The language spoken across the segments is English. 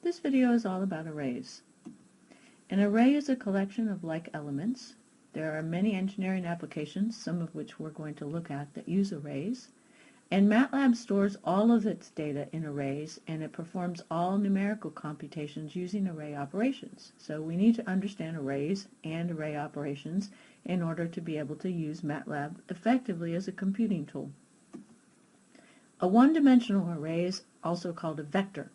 This video is all about arrays. An array is a collection of like elements. There are many engineering applications, some of which we're going to look at, that use arrays. And MATLAB stores all of its data in arrays, and it performs all numerical computations using array operations. So we need to understand arrays and array operations in order to be able to use MATLAB effectively as a computing tool. A one-dimensional array is also called a vector.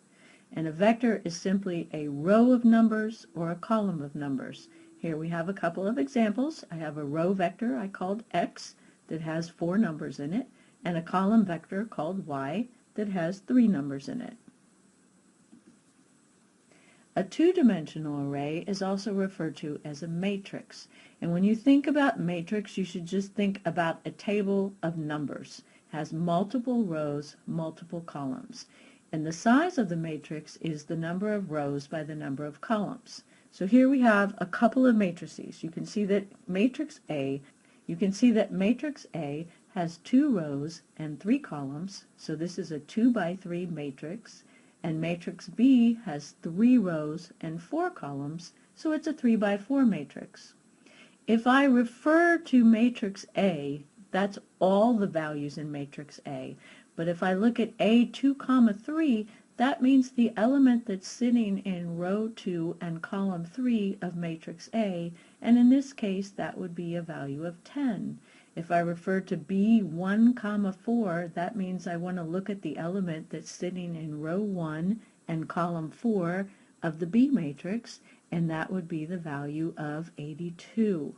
And a vector is simply a row of numbers or a column of numbers. Here we have a couple of examples. I have a row vector I called x that has 4 numbers in it, and a column vector called y that has 3 numbers in it. A two-dimensional array is also referred to as a matrix. And when you think about matrix, you should just think about a table of numbers. It has multiple rows, multiple columns. And the size of the matrix is the number of rows by the number of columns. So here we have a couple of matrices. You can see that matrix A has 2 rows and 3 columns. So this is a 2 by 3 matrix. And matrix B has 3 rows and 4 columns. So it's a 3 by 4 matrix. If I refer to matrix A, that's all the values in matrix A. But if I look at A2, 3, that means the element that's sitting in row 2 and column 3 of matrix A, and in this case that would be a value of 10. If I refer to B1, 4, that means I want to look at the element that's sitting in row 1 and column 4 of the B matrix, and that would be the value of 82.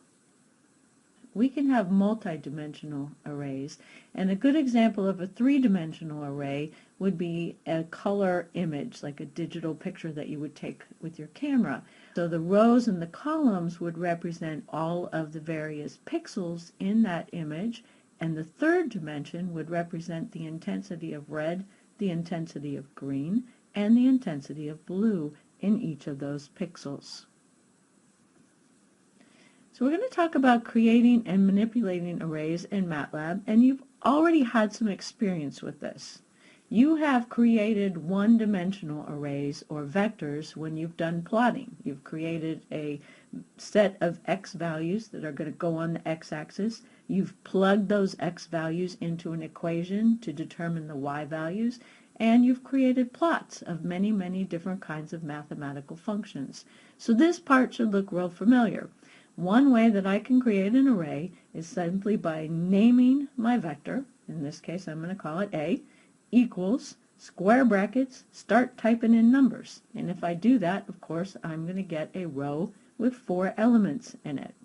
We can have multidimensional arrays, and a good example of a three-dimensional array would be a color image, like a digital picture that you would take with your camera. So the rows and the columns would represent all of the various pixels in that image, and the third dimension would represent the intensity of red, the intensity of green, and the intensity of blue in each of those pixels. So we're going to talk about creating and manipulating arrays in MATLAB, and you've already had some experience with this. You have created one-dimensional arrays or vectors when you've done plotting. You've created a set of x values that are going to go on the x-axis. You've plugged those x values into an equation to determine the y values, and you've created plots of many, many different kinds of mathematical functions. So this part should look real familiar. One way that I can create an array is simply by naming my vector. In this case, I'm going to call it A, equals, square brackets, start typing in numbers. And if I do that, of course, I'm going to get a row with 4 elements in it.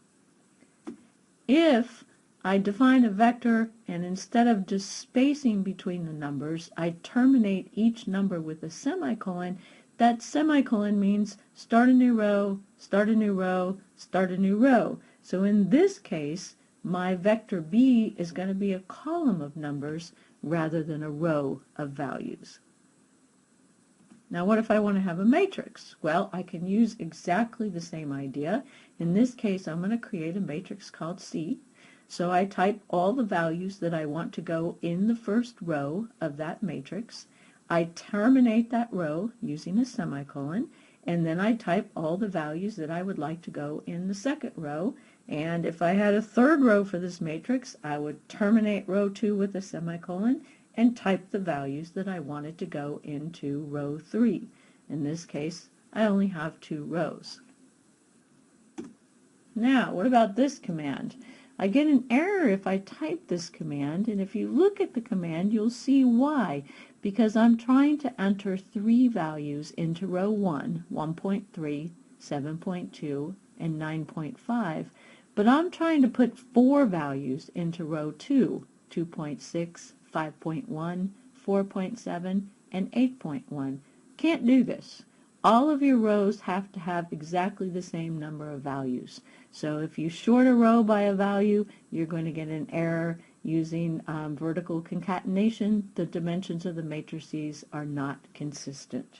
If I define a vector and instead of just spacing between the numbers, I terminate each number with a semicolon, that semicolon means start a new row, start a new row, start a new row. So in this case, my vector B is going to be a column of numbers rather than a row of values. Now what if I want to have a matrix? Well, I can use exactly the same idea. In this case, I'm going to create a matrix called C. So I type all the values that I want to go in the first row of that matrix. I terminate that row using a semicolon, and then I type all the values that I would like to go in the second row. And if I had a third row for this matrix, I would terminate row 2 with a semicolon and type the values that I wanted to go into row 3. In this case, I only have 2 rows. Now, what about this command? I get an error if I type this command, and if you look at the command, you'll see why. Because I'm trying to enter 3 values into row 1, 1.3, 7.2, and 9.5, but I'm trying to put 4 values into row 2, 2.6, 5.1, 4.7, and 8.1. Can't do this. All of your rows have to have exactly the same number of values. So if you short a row by a value, you're going to get an error. Using vertical concatenation, the dimensions of the matrices are not consistent.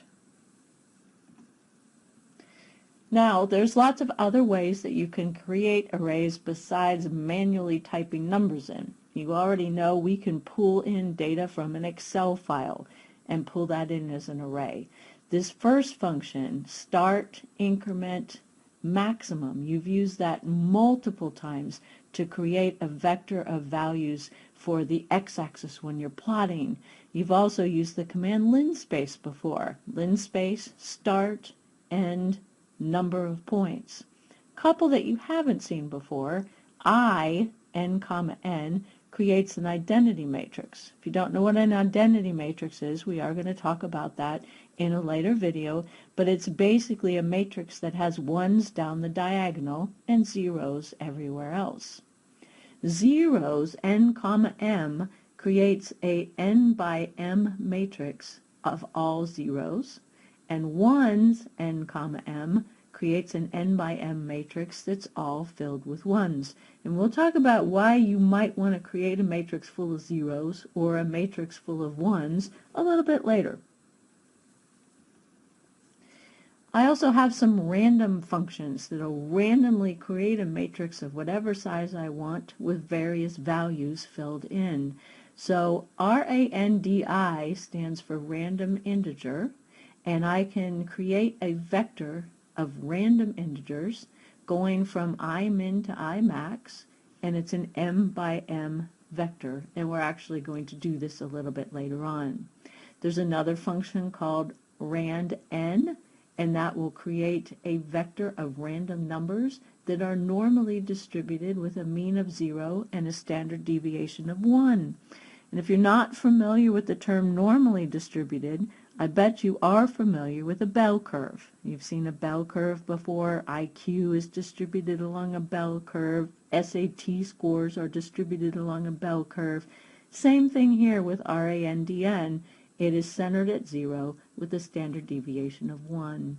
Now, there's lots of other ways that you can create arrays besides manually typing numbers in. You already know we can pull in data from an Excel file and pull that in as an array. This first function, start, increment, maximum, you've used that multiple times to create a vector of values for the x-axis when you're plotting. You've also used the command linspace before. Linspace, start, end, number of points. Couple that you haven't seen before, I, n comma n, creates an identity matrix. If you don't know what an identity matrix is, we are going to talk about that in a later video, but it's basically a matrix that has ones down the diagonal and zeros everywhere else. Zeros, n comma m, creates a n by m matrix of all zeros, and ones, n comma m, creates an n by m matrix that's all filled with ones. And we'll talk about why you might want to create a matrix full of zeros or a matrix full of ones a little bit later. I also have some random functions that will randomly create a matrix of whatever size I want with various values filled in. So RANDI stands for random integer, and I can create a vector of random integers going from I min to I max, and it's an m by m vector, and we're actually going to do this a little bit later on. There's another function called rand n, and that will create a vector of random numbers that are normally distributed with a mean of 0 and a standard deviation of 1. And if you're not familiar with the term normally distributed, I bet you are familiar with a bell curve. You've seen a bell curve before. IQ is distributed along a bell curve. SAT scores are distributed along a bell curve. Same thing here with RANDN. It is centered at 0 with a standard deviation of 1.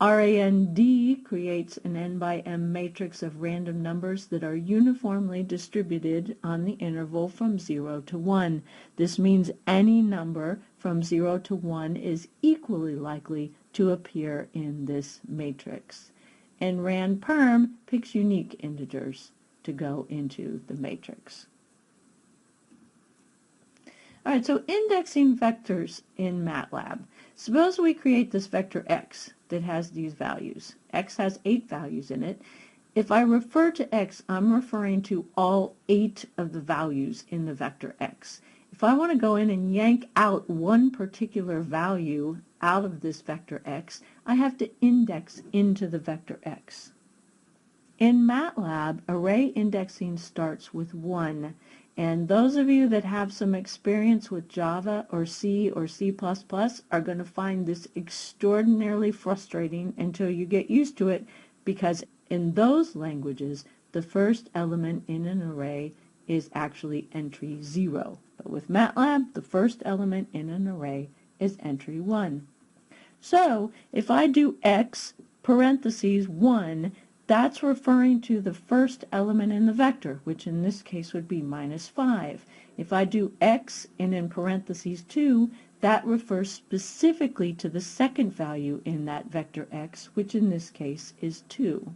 RAND creates an n by m matrix of random numbers that are uniformly distributed on the interval from 0 to 1. This means any number from 0 to 1 is equally likely to appear in this matrix. And randperm picks unique integers to go into the matrix. All right, so indexing vectors in MATLAB. Suppose we create this vector x that has these values. X has 8 values in it. If I refer to x, I'm referring to all 8 of the values in the vector x. If I want to go in and yank out one particular value out of this vector x, I have to index into the vector x. In MATLAB, array indexing starts with 1. And those of you that have some experience with Java or C are going to find this extraordinarily frustrating until you get used to it, because in those languages, the first element in an array is actually entry 0. But with MATLAB, the first element in an array is entry 1. So if I do x parentheses 1, that's referring to the first element in the vector, which in this case would be -5. If I do x and in parentheses 2, that refers specifically to the second value in that vector x, which in this case is 2.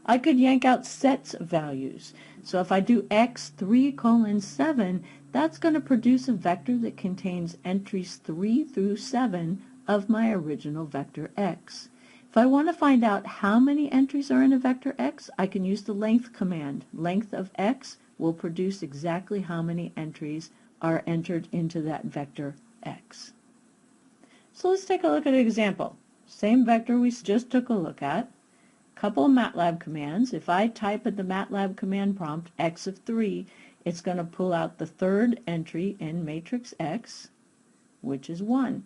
I could yank out sets of values. So if I do x 3:7, that's going to produce a vector that contains entries 3 through 7 of my original vector x. If I want to find out how many entries are in a vector x, I can use the length command. Length of x will produce exactly how many entries are entered into that vector x. So let's take a look at an example. Same vector we just took a look at. Couple MATLAB commands. If I type at the MATLAB command prompt x of 3, it's going to pull out the third entry in matrix x, which is 1.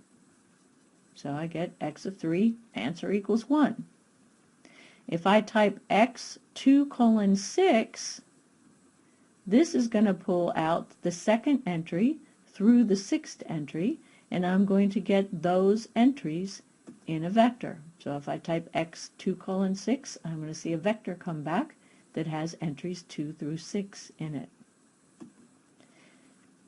So I get x of 3, answer equals 1. If I type x 2:6, this is going to pull out the second entry through the sixth entry, and I'm going to get those entries in a vector. So if I type x 2:6, I'm going to see a vector come back that has entries 2 through 6 in it.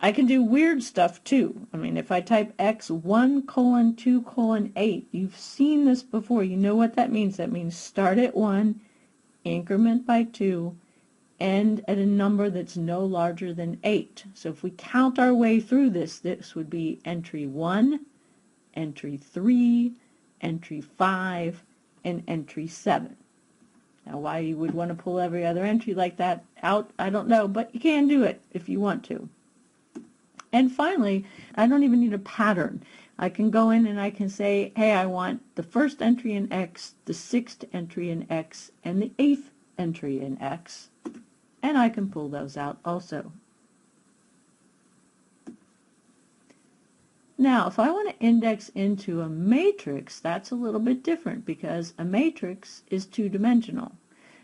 I can do weird stuff too. I mean, if I type x 1:2:8, you've seen this before. You know what that means. That means start at 1, increment by 2, end at a number that's no larger than 8. So if we count our way through this, this would be entry 1, entry 3, entry 5, and entry 7. Now, why you would want to pull every other entry like that out, I don't know, but you can do it if you want to. And finally, I don't even need a pattern. I can go in and I can say, hey, I want the first entry in X, the 6th entry in X, and the 8th entry in X, and I can pull those out also. Now, if I want to index into a matrix, that's a little bit different because a matrix is two-dimensional.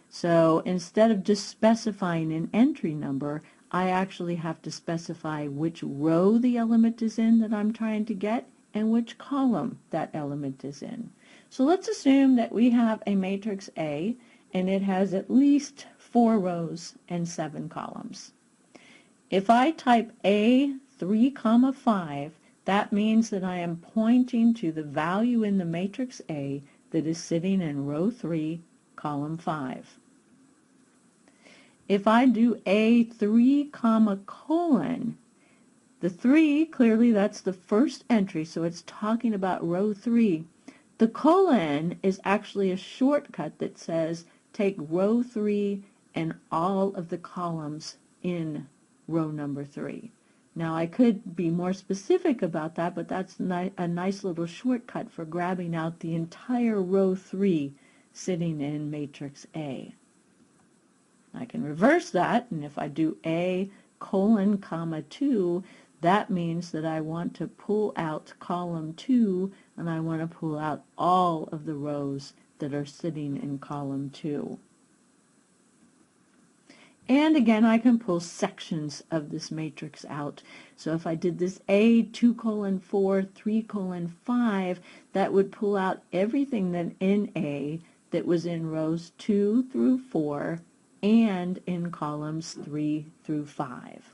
So instead of just specifying an entry number, I actually have to specify which row the element is in that I'm trying to get and which column that element is in. So let's assume that we have a matrix A and it has at least 4 rows and 7 columns. If I type A 3, 5, that means that I am pointing to the value in the matrix A that is sitting in row 3, column 5. If I do A3, colon, the 3, clearly that's the first entry, so it's talking about row 3. The colon is actually a shortcut that says take row 3 and all of the columns in row number 3. Now, I could be more specific about that, but that's a nice little shortcut for grabbing out the entire row 3 sitting in matrix A. I can reverse that, and if I do A colon, 2, that means that I want to pull out column 2, and I want to pull out all of the rows that are sitting in column 2. And again, I can pull sections of this matrix out. So if I did this A 2 colon 4, 3 colon 5, that would pull out everything that in A that was in rows 2 through 4 and in columns 3 through 5.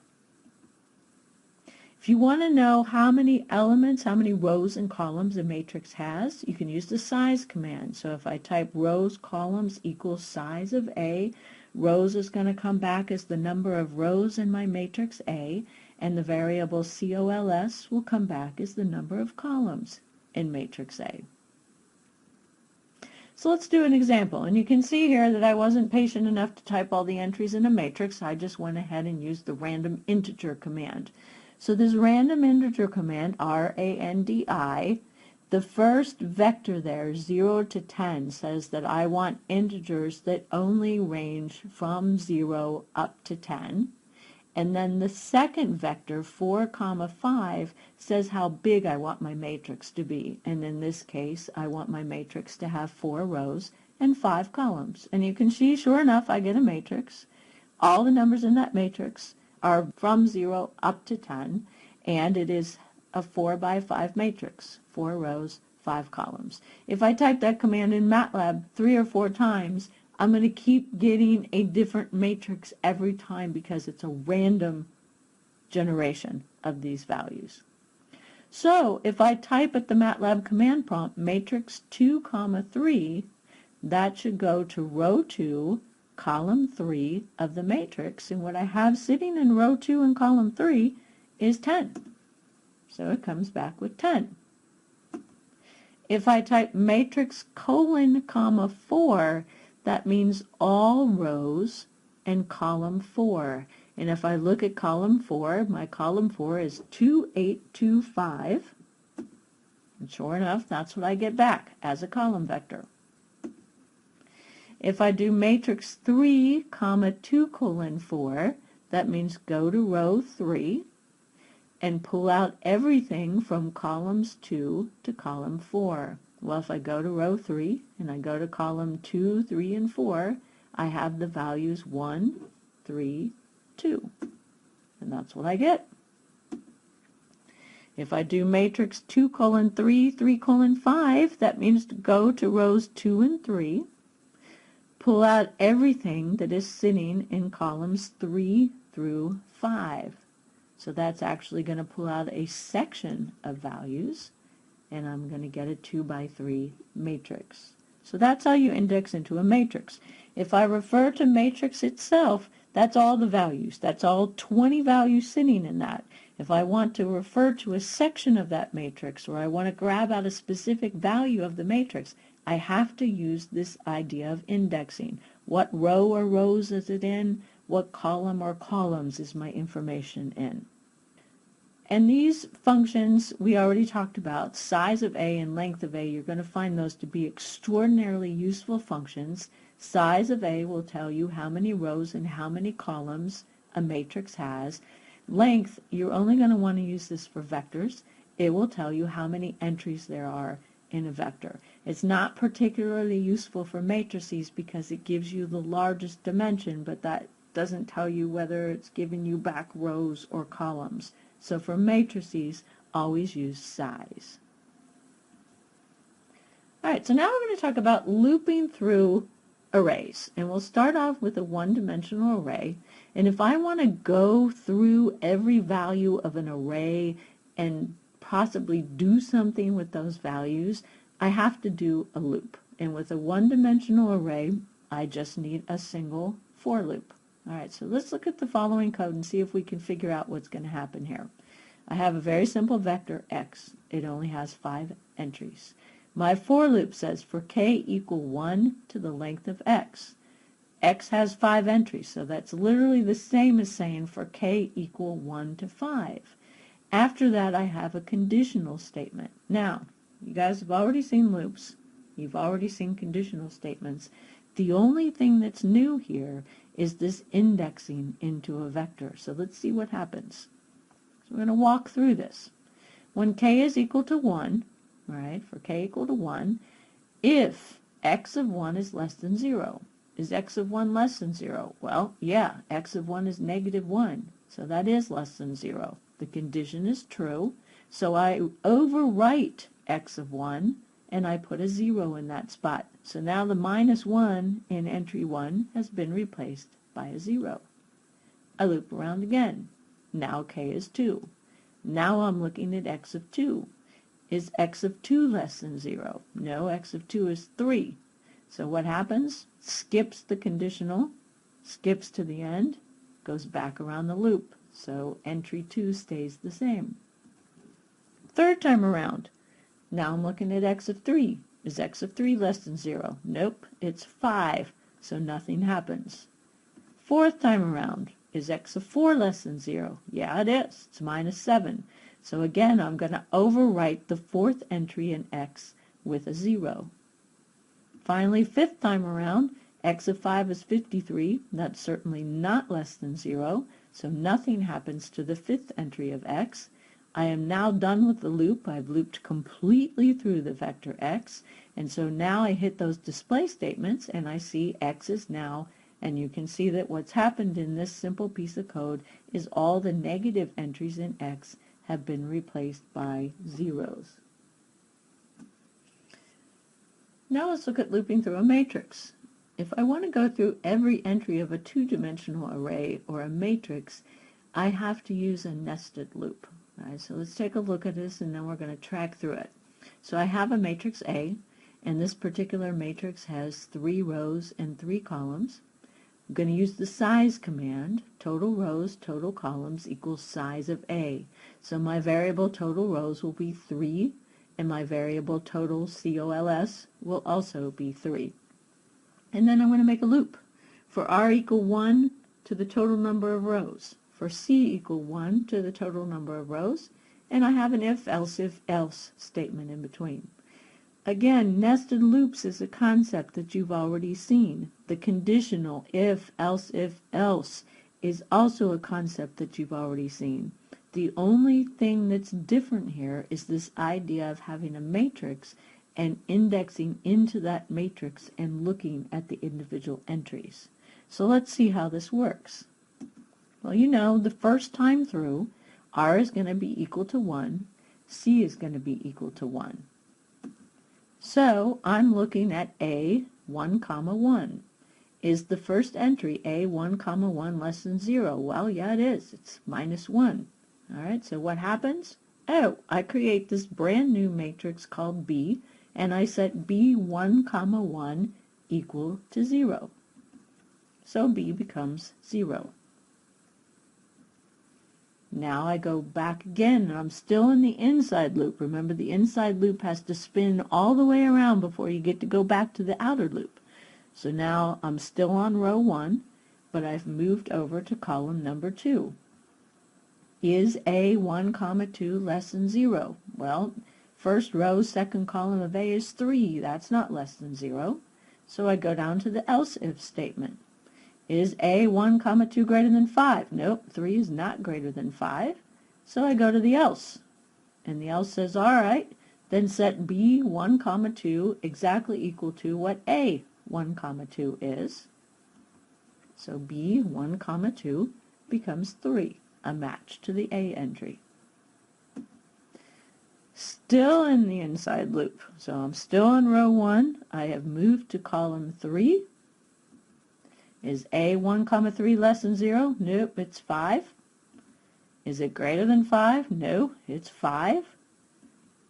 If you want to know how many elements, how many rows and columns a matrix has, you can use the size command. So if I type rows, columns equals size of A, rows is going to come back as the number of rows in my matrix A, and the variable COLS will come back as the number of columns in matrix A. So let's do an example, and you can see here that I wasn't patient enough to type all the entries in a matrix. I just went ahead and used the random integer command. So this random integer command, RANDI, the first vector there, 0 to 10, says that I want integers that only range from 0 up to 10. And then the second vector, 4, 5, says how big I want my matrix to be. And in this case, I want my matrix to have 4 rows and 5 columns. And you can see, sure enough, I get a matrix. All the numbers in that matrix are from 0 up to 10, and it is a 4 by 5 matrix, 4 rows, 5 columns. If I type that command in MATLAB 3 or 4 times, I'm going to keep getting a different matrix every time because it's a random generation of these values. So if I type at the MATLAB command prompt matrix 2, 3, that should go to row 2, column 3 of the matrix, and what I have sitting in row 2 and column 3 is 10. So it comes back with 10. If I type matrix colon, 4, that means all rows and column 4. And if I look at column 4, my column 4 is 2, 8, 2, 5. And sure enough, that's what I get back as a column vector. If I do matrix 3, 2 colon 4, that means go to row 3 and pull out everything from columns 2 to column 4. Well, if I go to row 3 and I go to column 2, 3, and 4, I have the values 1, 3, 2. And that's what I get. If I do matrix 2 colon 3, 3 colon 5, that means to go to rows 2 and 3, pull out everything that is sitting in columns 3 through 5. So that's actually going to pull out a section of values, and I'm going to get a 2 by 3 matrix. So that's how you index into a matrix. If I refer to matrix itself, that's all the values. That's all 20 values sitting in that. If I want to refer to a section of that matrix, or I want to grab out a specific value of the matrix, I have to use this idea of indexing. What row or rows is it in? What column or columns is my information in? And these functions we already talked about, size of A and length of A, you're going to find those to be extraordinarily useful functions. Size of A will tell you how many rows and how many columns a matrix has. Length, you're only going to want to use this for vectors. It will tell you how many entries there are in a vector. It's not particularly useful for matrices because it gives you the largest dimension, but that doesn't tell you whether it's giving you back rows or columns. So for matrices, always use size. All right, so now we're going to talk about looping through arrays. And we'll start off with a one-dimensional array. And if I want to go through every value of an array and possibly do something with those values, I have to do a loop. And with a one-dimensional array, I just need a single for loop. All right, so let's look at the following code and see if we can figure out what's going to happen here. I have a very simple vector x. It only has 5 entries. My for loop says for k equal 1 to the length of x. X has 5 entries, so that's literally the same as saying for k equal 1 to 5. After that, I have a conditional statement. Now, you guys have already seen loops. You've already seen conditional statements. The only thing that's new here is this indexing into a vector. So let's see what happens. So we're going to walk through this. When k is equal to 1, right, for k equal to 1, if x of 1 is less than 0. Is x of 1 less than 0? Well, yeah, x of 1 is negative 1, so that is less than 0. The condition is true, so I overwrite x of 1, and I put a 0 in that spot. So now the minus 1 in entry 1 has been replaced by a 0. I loop around again. Now k is 2. Now I'm looking at x of 2. Is x of 2 less than 0? No, x of 2 is 3. So what happens? Skips the conditional, skips to the end, goes back around the loop. So entry 2 stays the same. Third time around. Now I'm looking at x of 3. Is x of 3 less than 0? Nope, it's 5, so nothing happens. Fourth time around. Is x of 4 less than 0? Yeah, it is. It's minus 7. So again, I'm going to overwrite the fourth entry in x with a 0. Finally, fifth time around, x of 5 is 53. That's certainly not less than 0, so nothing happens to the fifth entry of x. I am now done with the loop. I've looped completely through the vector x, and so now I hit those display statements, and I see x is now, and you can see that what's happened in this simple piece of code is all the negative entries in x have been replaced by zeros. Now let's look at looping through a matrix. If I want to go through every entry of a two-dimensional array or a matrix, I have to use a nested loop. All right, so let's take a look at this, and then we're going to track through it. So I have a matrix A, and this particular matrix has 3 rows and 3 columns. I'm going to use the size command. Total rows, total columns equals size of A. So my variable total rows will be 3, and my variable total COLS will also be 3. And then I'm going to make a loop. For R equal 1 to the total number of rows. For C equal 1 to the total number of rows. And I have an if-else statement in between. Again, nested loops is a concept that you've already seen. The conditional if, else, is also a concept that you've already seen. The only thing that's different here is this idea of having a matrix and indexing into that matrix and looking at the individual entries. So let's see how this works. Well, you know, the first time through, R is going to be equal to 1, C is going to be equal to 1. So I'm looking at A 1, 1. Is the first entry A 1, 1 less than 0? Well, yeah, it is. It's minus 1. All right, so what happens? Oh, I create this brand new matrix called B, and I set B 1, 1 equal to 0. So B becomes 0. Now I go back again, and I'm still in the inside loop. Remember, the inside loop has to spin all the way around before you get to go back to the outer loop. So now I'm still on row 1, but I've moved over to column number 2. Is A 1, 2 less than 0? Well, first row, second column of A is 3. That's not less than 0. So I go down to the else if statement. Is A 1, 2 greater than 5? Nope, 3 is not greater than 5. So I go to the else. And the else says, all right, then set B 1, 2 exactly equal to what A 1, 2 is. So B 1, 2 becomes 3, a match to the A entry. Still in the inside loop. So I'm still on row 1. I have moved to column 3. Is A 1, 3 less than 0? Nope, it's 5. Is it greater than 5? No, it's 5.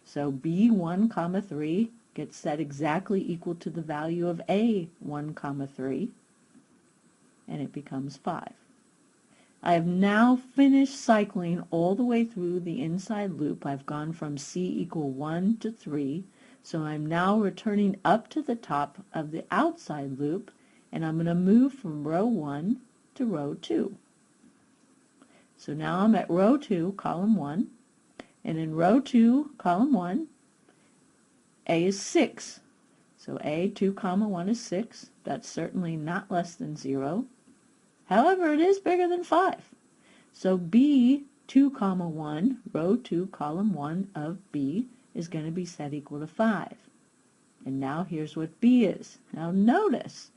So B 1, 3 gets set exactly equal to the value of A 1, 3, and it becomes 5. I have now finished cycling all the way through the inside loop. I've gone from C equal 1 to 3, so I'm now returning up to the top of the outside loop, and I'm going to move from row 1 to row 2. So now I'm at row 2, column 1, and in row 2, column 1, A is 6. So A 2, 1 is 6. That's certainly not less than 0. However, it is bigger than 5. So B 2, 1, row 2, column 1 of B is going to be set equal to 5. And now here's what B is. Now notice,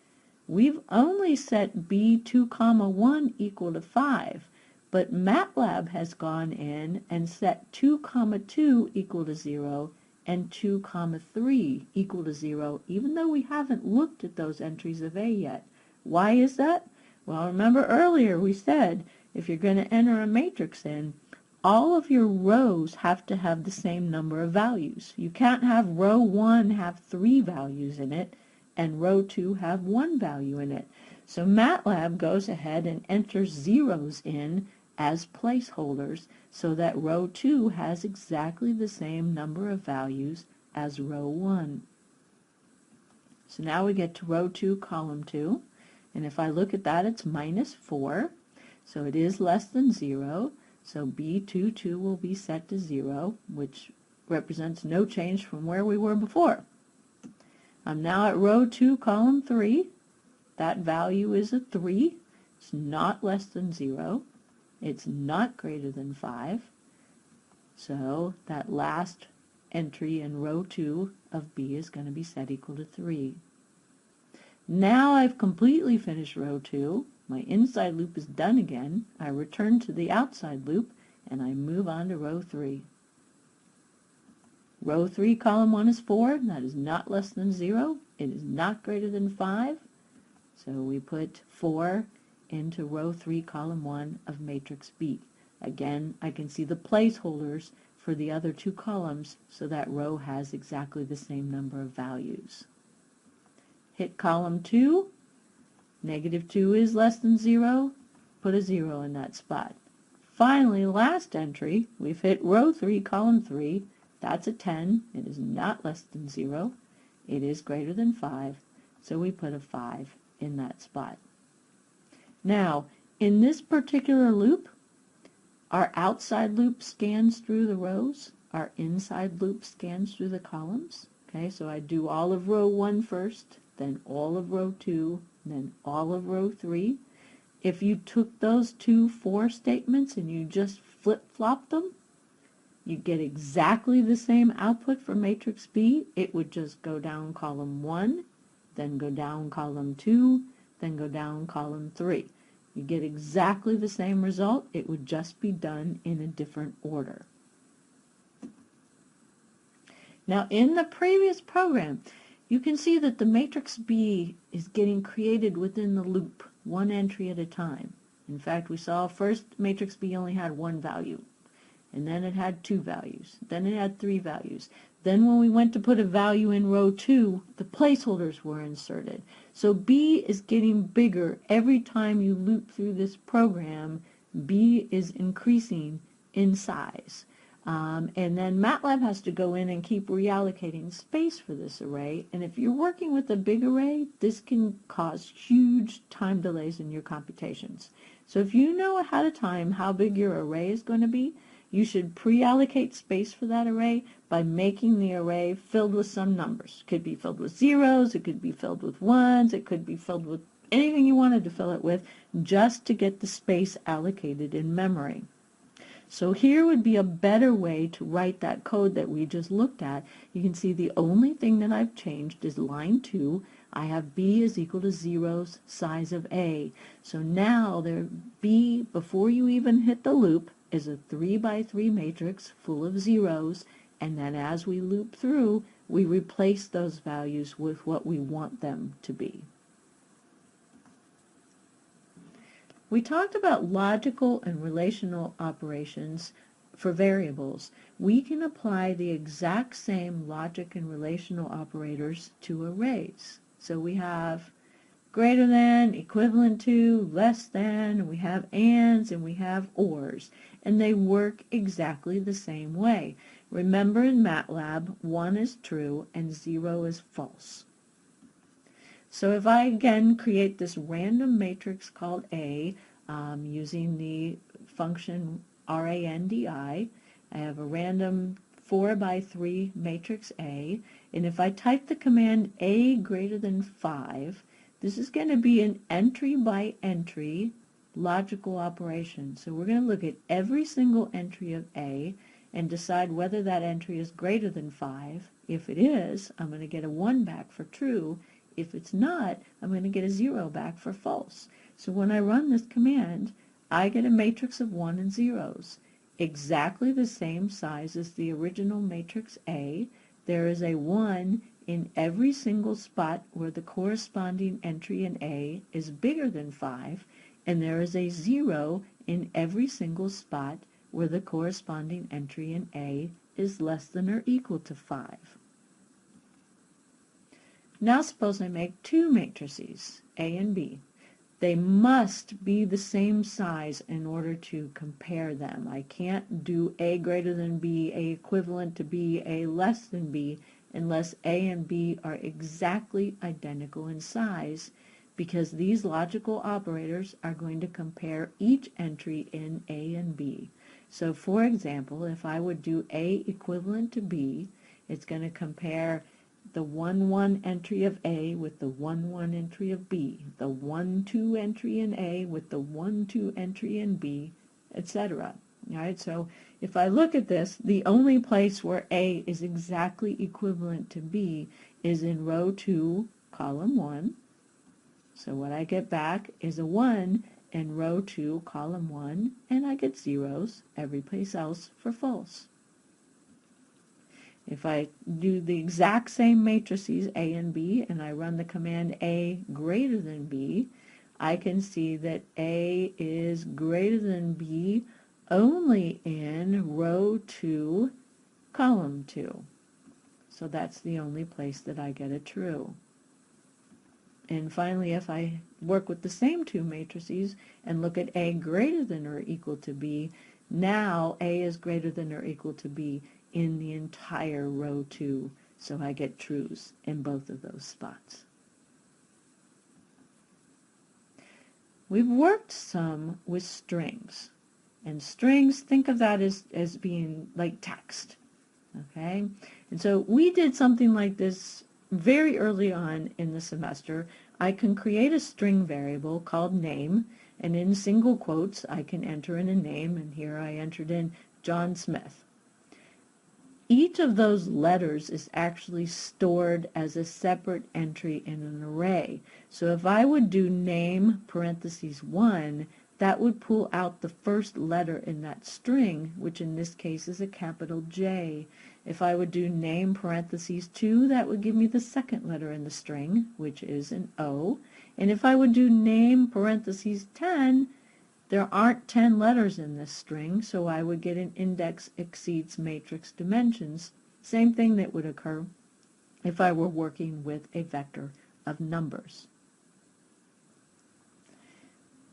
we've only set B 2, 1 equal to 5, but MATLAB has gone in and set 2, 2 equal to 0 and 2, 3 equal to 0, even though we haven't looked at those entries of A yet. Why is that? Well, remember earlier we said if you're going to enter a matrix in, all of your rows have to have the same number of values. You can't have row 1 have 3 values in it and row 2 have 1 value in it. So MATLAB goes ahead and enters zeros in as placeholders so that row 2 has exactly the same number of values as row 1. So now we get to row 2, column 2. And if I look at that, it's minus 4. So it is less than 0. So B22 will be set to 0, which represents no change from where we were before. I'm now at row 2, column 3. That value is a 3. It's not less than 0. It's not greater than 5. So that last entry in row 2 of B is going to be set equal to 3. Now I've completely finished row 2. My inside loop is done again. I return to the outside loop, and I move on to row 3. Row 3, column 1 is 4. That is not less than 0. It is not greater than 5. So we put 4 into row 3, column 1 of matrix B. Again, I can see the placeholders for the other 2 columns, so that row has exactly the same number of values. Hit column 2, negative 2 is less than 0, put a 0 in that spot. Finally, last entry, we've hit row 3, column 3, that's a 10, it is not less than 0, it is greater than 5, so we put a 5 in that spot. Now, in this particular loop, our outside loop scans through the rows, our inside loop scans through the columns. Okay, so I do all of row 1 first, then all of row 2, then all of row 3. If you took those 2 for statements and you just flip-flop them, you get exactly the same output for matrix B. It would just go down column 1, then go down column 2, then go down column 3. You get exactly the same result. It would just be done in a different order. Now, in the previous program, you can see that the matrix B is getting created within the loop, 1 entry at a time. In fact, we saw first matrix B only had 1 value, and then it had 2 values, then it had 3 values. Then when we went to put a value in row 2, the placeholders were inserted. So B is getting bigger every time you loop through this program. B is increasing in size. And then MATLAB has to go in and keep reallocating space for this array. And if you're working with a big array, this can cause huge time delays in your computations. So if you know ahead of time how big your array is going to be, you should pre-allocate space for that array by making the array filled with some numbers. It could be filled with zeros, it could be filled with ones, it could be filled with anything you wanted to fill it with, just to get the space allocated in memory. So here would be a better way to write that code that we just looked at. You can see the only thing that I've changed is line 2. I have B is equal to 0's size of A. So now there B, before you even hit the loop, is a 3 by 3 matrix full of zeros, and then as we loop through, we replace those values with what we want them to be. We talked about logical and relational operations for variables. We can apply the exact same logic and relational operators to arrays. So we have greater than, equivalent to, less than, we have ands, and we have ors. And they work exactly the same way. Remember in MATLAB, 1 is true and 0 is false. So if I again create this random matrix called A using the function randi, I have a random 4 by 3 matrix A, and if I type the command A greater than 5, this is going to be an entry by entry logical operation. So we're going to look at every single entry of A and decide whether that entry is greater than 5. If it is, I'm going to get a 1 back for true. If it's not, I'm going to get a 0 back for false. So when I run this command, I get a matrix of 1 and zeros, exactly the same size as the original matrix A. There is a 1 in every single spot where the corresponding entry in A is bigger than 5, and there is a 0 in every single spot where the corresponding entry in A is less than or equal to 5. Now suppose I make two matrices, A and B. They must be the same size in order to compare them. I can't do A greater than B, A equivalent to B, A less than B, unless A and B are exactly identical in size, because these logical operators are going to compare each entry in A and B. So for example, if I would do A equivalent to B, it's going to compare the 1, 1 entry of A with the 1, 1 entry of B, the 1, 2 entry in A with the 1, 2 entry in B, etc. All right, so if I look at this, the only place where A is exactly equivalent to B is in row 2, column 1. So what I get back is a 1 in row 2, column 1, and I get zeros every place else for false. If I do the exact same matrices A and B and I run the command A greater than B, I can see that A is greater than B only in row 2, column 2. So that's the only place that I get a true. And finally, if I work with the same two matrices and look at A greater than or equal to B, now A is greater than or equal to B in the entire row 2, so I get trues in both of those spots. We've worked some with strings, and strings, think of that as being like text, okay? And so we did something like this very early on in the semester. I can create a string variable called name, and in single quotes I can enter in a name, and here I entered in John Smith. Each of those letters is actually stored as a separate entry in an array. So if I would do name parentheses 1, that would pull out the first letter in that string, which in this case is a capital J. If I would do name parentheses 2, that would give me the second letter in the string, which is an O. And if I would do name parentheses 10, there aren't 10 letters in this string, so I would get an index exceeds matrix dimensions. Same thing that would occur if I were working with a vector of numbers.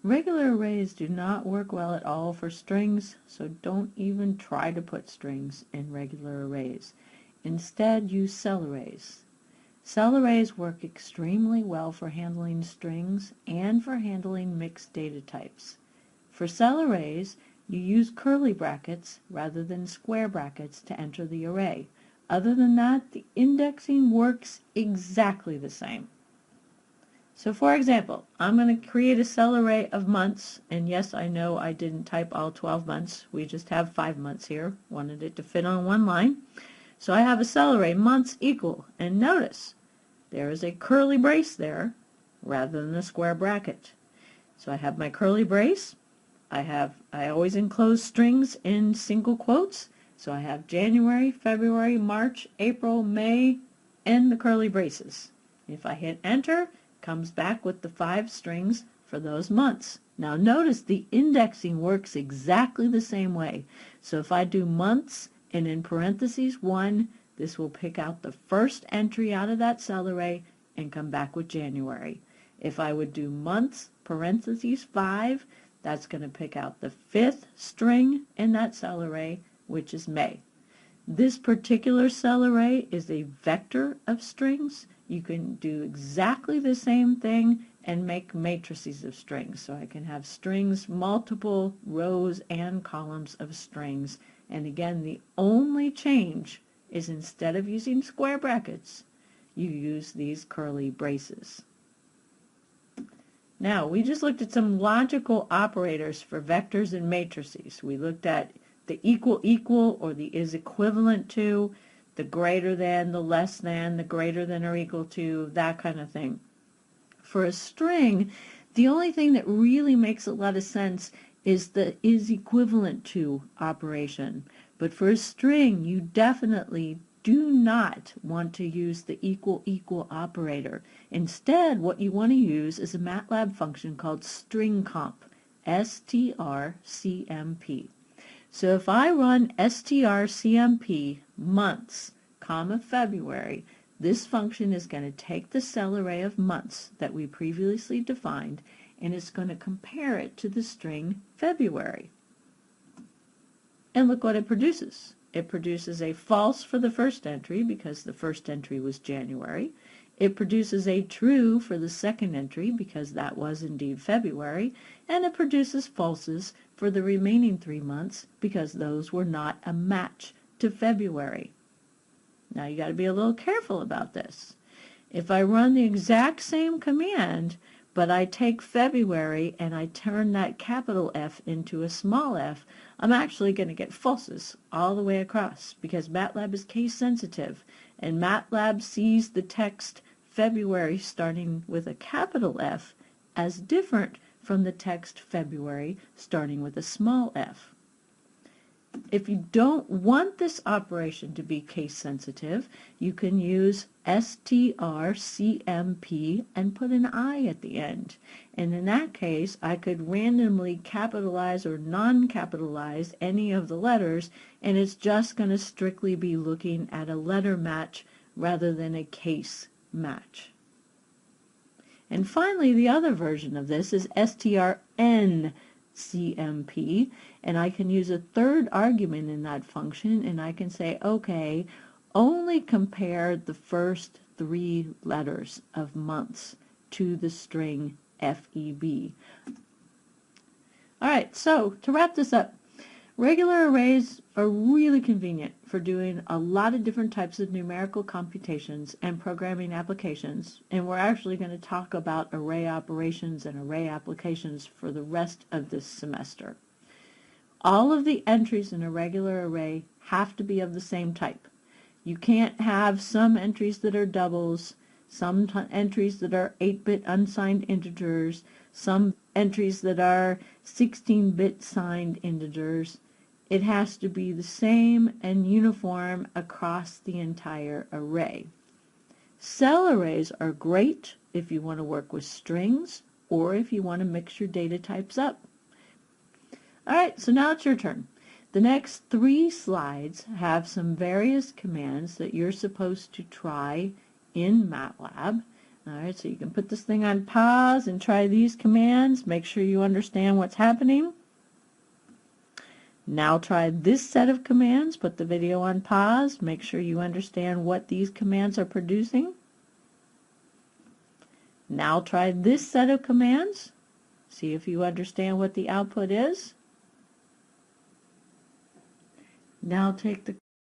Regular arrays do not work well at all for strings, so don't even try to put strings in regular arrays. Instead, use cell arrays. Cell arrays work extremely well for handling strings and for handling mixed data types. For cell arrays, you use curly brackets rather than square brackets to enter the array. Other than that, the indexing works exactly the same. So for example, I'm going to create a cell array of months, and yes, I know I didn't type all 12 months. We just have 5 months here. Wanted it to fit on one line. So I have a cell array, months equal, and notice there is a curly brace there rather than a square bracket. So I have my curly brace. I always enclose strings in single quotes. So I have January, February, March, April, May, and the curly braces. If I hit enter, comes back with the 5 strings for those months. Now notice the indexing works exactly the same way. So if I do months and in parentheses 1, this will pick out the first entry out of that cell array and come back with January. If I would do months, parentheses 5, that's going to pick out the 5th string in that cell array, which is May. This particular cell array is a vector of strings. You can do exactly the same thing and make matrices of strings. So I can have strings, multiple rows and columns of strings. And again, the only change is instead of using square brackets, you use these curly braces. Now, we just looked at some logical operators for vectors and matrices. We looked at the equal or the is equivalent to, the greater than, the less than, the greater than or equal to, that kind of thing. For a string, the only thing that really makes a lot of sense is the is equivalent to operation. But for a string, you definitely do not want to use the equal operator. Instead, what you want to use is a MATLAB function called strcmp, strcmp. So if I run strcmp months, February, this function is going to take the cell array of months that we previously defined, and it's going to compare it to the string February. And look what it produces. It produces a false for the first entry because the first entry was January. It produces a true for the second entry because that was indeed February. And it produces falses for the remaining 3 months because those were not a match to February. Now you got to be a little careful about this. If I run the exact same command, but I take February and I turn that capital F into a small f, I'm actually going to get falses all the way across because MATLAB is case sensitive, and MATLAB sees the text February starting with a capital F as different from the text February starting with a small f. If you don't want this operation to be case sensitive, you can use strcmp and put an I at the end. And in that case, I could randomly capitalize or non-capitalize any of the letters, and it's just going to strictly be looking at a letter match rather than a case match. And finally, the other version of this is strncmp, and I can use a third argument in that function, and I can say, okay, only compare the first 3 letters of months to the string FEB. All right, so to wrap this up, regular arrays are really convenient for doing a lot of different types of numerical computations and programming applications, and we're actually going to talk about array operations and array applications for the rest of this semester. All of the entries in a regular array have to be of the same type. You can't have some entries that are doubles, some entries that are 8-bit unsigned integers, some entries that are 16-bit signed integers. It has to be the same and uniform across the entire array. Cell arrays are great if you want to work with strings or if you want to mix your data types up. All right, so now it's your turn. The next 3 slides have some various commands that you're supposed to try in MATLAB. Alright, so you can put this thing on pause and try these commands. Make sure you understand what's happening. Now try this set of commands. Put the video on pause. Make sure you understand what these commands are producing. Now try this set of commands. See if you understand what the output is. Now take the